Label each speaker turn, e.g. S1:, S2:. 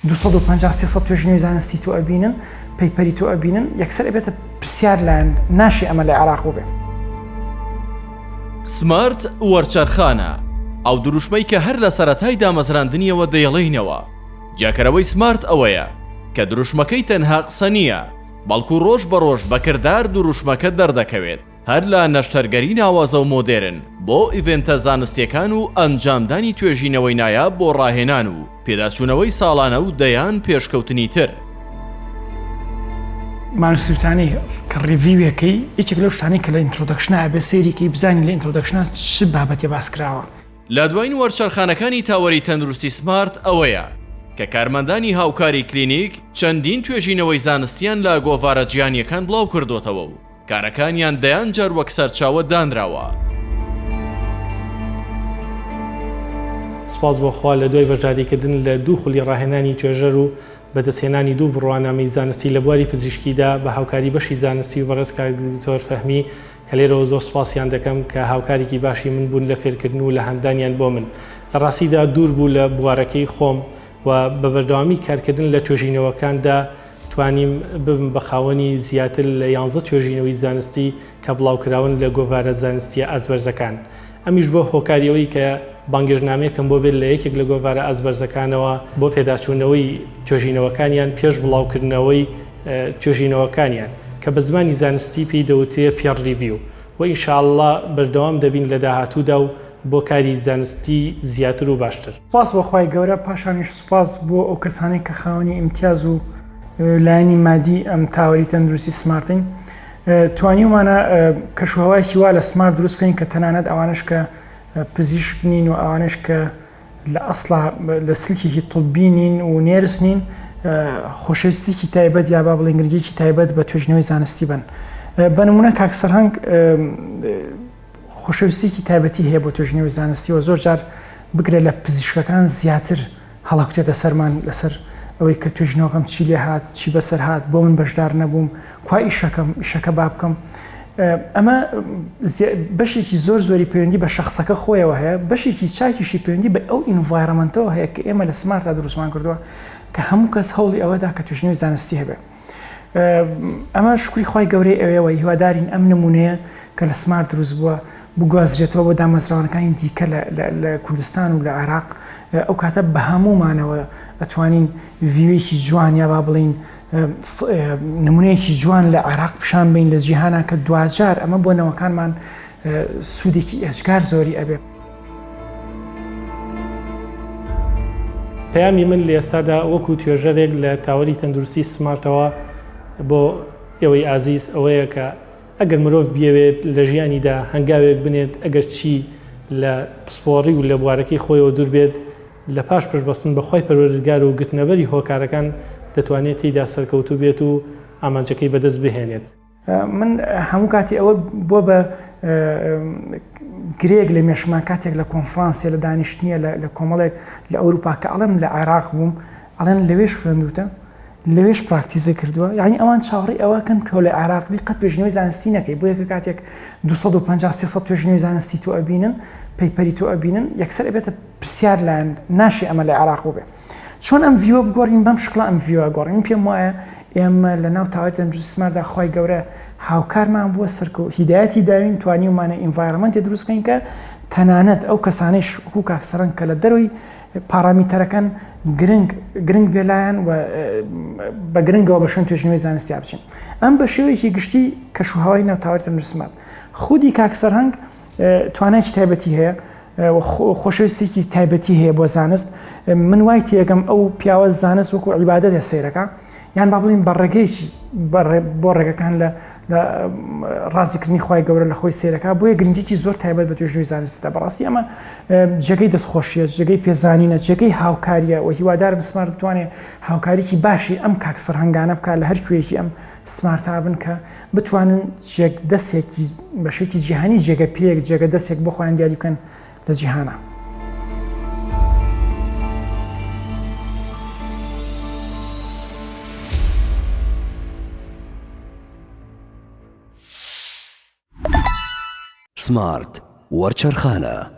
S1: 250 300 توێژینەوەی زانستی تو ئەبینن پەیپەری تو ئەبینن یەکسەر ئەبێتە پرسیار لایەن ناشی ئەمە لە عێراق بێ.
S2: سمارت وەرچەرخانە ئەو دروشمەی کە هەر لە سەرەتای دامەزراندنیەوە دەیڵێنەوە. جاکەرەوەی سمارت ئەوەیە کە دروشمەکەی تەنها قسە نییە بەڵکو ڕۆژ بە ڕۆژ بەکردار دروشمەکە دەردەکەوێت هەر لە نەشتەرگەری ناوازە و مۆدێرن بۆ ئیڤێنتە زانستیەکان و ئەنجامدانی توێژینەوەی نایاب بۆ ڕاهێنان و پێداچوونەوەی ساڵانە و دەیان پێشکەوتنی تر.
S1: مانوسوتانی کە ڕیڤیوەکەی یەکێک لەو شتانەی کە لە ئینترۆدەکشنە ئەبێ سێریکەی بزانین لە ئینترۆدەکشنە چ بابەتێ باسکراوە.
S2: لە دوایین وەرچەرخانەکانی تاوەری تەندروستی سمارت ئەوەیە کە کارمەندانی هاوکاری کلینیک چەندین توێژینەوەی زانستیان لە گۆڤارە جیهانیەکان بڵاو کردوتەوە و کارەکانیان دەیان جار وەک سەرچاوە دانراوە.
S3: سپاس بۆخوا لە دوای بەشداریکردن لە دوو خولی ڕاهێنانی توێژەر و بەدەستهێنانی دوو بڕوانامەی زانستی لە بواری پزیشکیدا بە هاوکاری بەشی زانستی و بەڕێز کاک فەهمی کە لێرەوە زۆر سپاسیان دەکەم کە هاوکارێکی باشی من بوون لە فێرکردن و لە هەندانیان بۆ من. لە ڕاستیدا دوور بوو لە بوارەکەی خۆم و بە بەردەوامی کارکردن لە توێژینەوەکاندا توانیم ببم بە خاوەنی زیاتر لە 11 توێژینەوەی زانستی کە بڵاوکراون لە گۆڤارە زانستیە ئازبەرزەکان. ئەمیش بۆ هۆکاریەوەی کە بانگێژنامەیەکم بۆ بێت لە یەکێک لە گۆڤارە ئازبەرزەکانەوە بۆ پێداچوونەوەی توێژینەوەکانیان پێش بڵاوکردنەوەی توێژینەوەکانیان کە بە زمانی زانستی پێی دەوترێت پێر ریڤیو و ئینشاءڵڵا بەردەوام دەبین لە داهاتوودا و بۆ کاری زانستی زیاتر و باشتر.
S1: سپاس بۆ خوای گەورە پاشانیش سپاس بۆ ئەو کەسانی کە خاوەنی ئیمتیاز و لایەنی مادی ئەم تاوەری تەندروستی سمارتین توانیومانە کەشوهەوایەکی وا لە سمارت دروست بکەین کە تەنانەت ئەوانش کە پزیشک نین و ئەوانش کە لە ئەسڵا لە سلکێکی طبی نین و نێرس نین خۆشەویستێکی تایبەت یا با بڵێن گرنگێکی تایبەت بە توێژینەوەی زانستی بن. بە نمونە کاک سەرهەنگ خۆشەویستێکی تایبەتی هەیە بۆ توێژینەوەی زانستی و زۆر جار بگرێت لە پزیشکەکان زیاتر هەڵاکوتێتە سەرمان لەسەر ئەوەی کە توێژینەوەکەم چی لێ هات چی بەسەر هات بۆ من بەشدار نەبووم کوای ئیشەکە با بکەم. ئەمە بەشێکی زۆر زۆری پەیوەندی بە شەخسەکە خۆیەوە هەیە بەشێکی چاکیشی پەیوەندی بە ئەو ئینڤایرۆمەنتەوە هەیە کە ئێمە لە سمارتدا دروستمان کردووە کە هەموو کەس هەوڵی ئەوەدا کە توێژینەوەی زانستی هەبێ. ئەمە شکری خۆی گەورەی ئەوەیەوە هیوادارین ئەم نمونەیە کە لە سمارت دروست بووە بگوازرێتەوە بۆ دامەزراوەکانی دیکە لە کوردستان و لە عێراق ئەو کاتە بە هەمومانەوە ئەتوانین ڤیوەیەکی جوان یا با بڵین نمونەیەکی جوان لە عێراق پیشان بین لە جیهانە کە دوجار ئەمە بۆ نەوەکانمان سوودێکی ئەشکار زۆری ئەبێ.
S3: پەیامی من لە ئێستادا وەکو توێژەرێک لە تاوەری تەندروستی سمارتەوە بۆ ئێوەی ئازیز ئەوەیە کە ئەگەر مرۆڤ بیاوێت لە ژیانیدا هەنگاوێک بنێت ئەگەر چی لە پسپۆڕی و لە بوارەکەی خۆیەوە دوور بێت لە پاش پشبەستن بەخوای پەروەردگار و گرتنەبەری هۆکارەکان دەتوانێت تێیدا سەرکەوتوو بێت و ئامانجەکەی بەدەست بهێنێت.
S1: من هەموو کاتی ئەوە بۆ بە گرێک لە مێشمان کاتێک لە کۆنفرانسیە لە دانیشتنیە لە کۆمەڵێک لە ئەوروپا کە ئەڵێم لە عێراق بووم ئەڵێن لەوێش خوێندوتە لەوێش پراکتیزە کردووە یعنی ئەوان چاوەڕێی ئەوەکەن کە لە عێراقی قەت توێژینەوەی زانستی نەکەی بۆ یەکە کاتێک 250 300 توێژینەوەی زانستی تو ئەبینن پەیپەری تو ئەبینن یەکسەر ئەبێتە پرسیار لایەن ناشی ئەمە لە عێراق بێ. چۆن ئەم ڤیوە بگۆڕین بەم شکڵە ئەم ڤیوە گۆڕین پێم وایە ئێمە لە ناو تاوەری تەندروستی سمارتدا خۆی گەورە هاوکارمان بووە سەرکە و هیدایەتی داوین توانیومانە ئینڤایرۆمەنتی دروست بکەین کە تەنانەت ئەو کەسانەیش وەکو کاک سەرهەنگ کە لە دەروی پارامیتەرەکان گرنگ بێلایەن و بە گرنگەوە بە شوێن توێژینەوەی زانستی بچین. ئەم بە شێوەیەکی گشتی کەشوهەوای ناو تاوەری تەندروستی سمارت خودی کاک سەرهەنگ توانایکی تایبەتی هەیە خۆشەویستێکی تایبەتی هەیە بۆ زانست. من وای تێگەم ئەو پیاوە زانست وەکو عیبادەتە سەیرەکە یان با بڵین بەڕێگەیەکی بۆ ڕێگەکان لە ڕازیکردنی خوای گەورە لە خۆی سێرەکە بۆیە گرنگێکی زۆر تایبەت بە توێژینەوەی زانستیدا. بەڕاستی ئەمە جێگەی دەستخۆشیە جێگەی پێزانینە جێگەی هاوکاریە و هیوادارم سمارت بتوانێت هاوکاریکی باشی ئەم کاک سەرهەنگانە بکات لە هەر کوێیەکی ئەم سمارتا بن کە بتوانن دەستێکی بەشێکی جیهانی جێگە پێک جێگە دەستێک بۆ خۆیان دیاری بکەن لە جیهانە.
S4: سمارت وەرچەرخانە.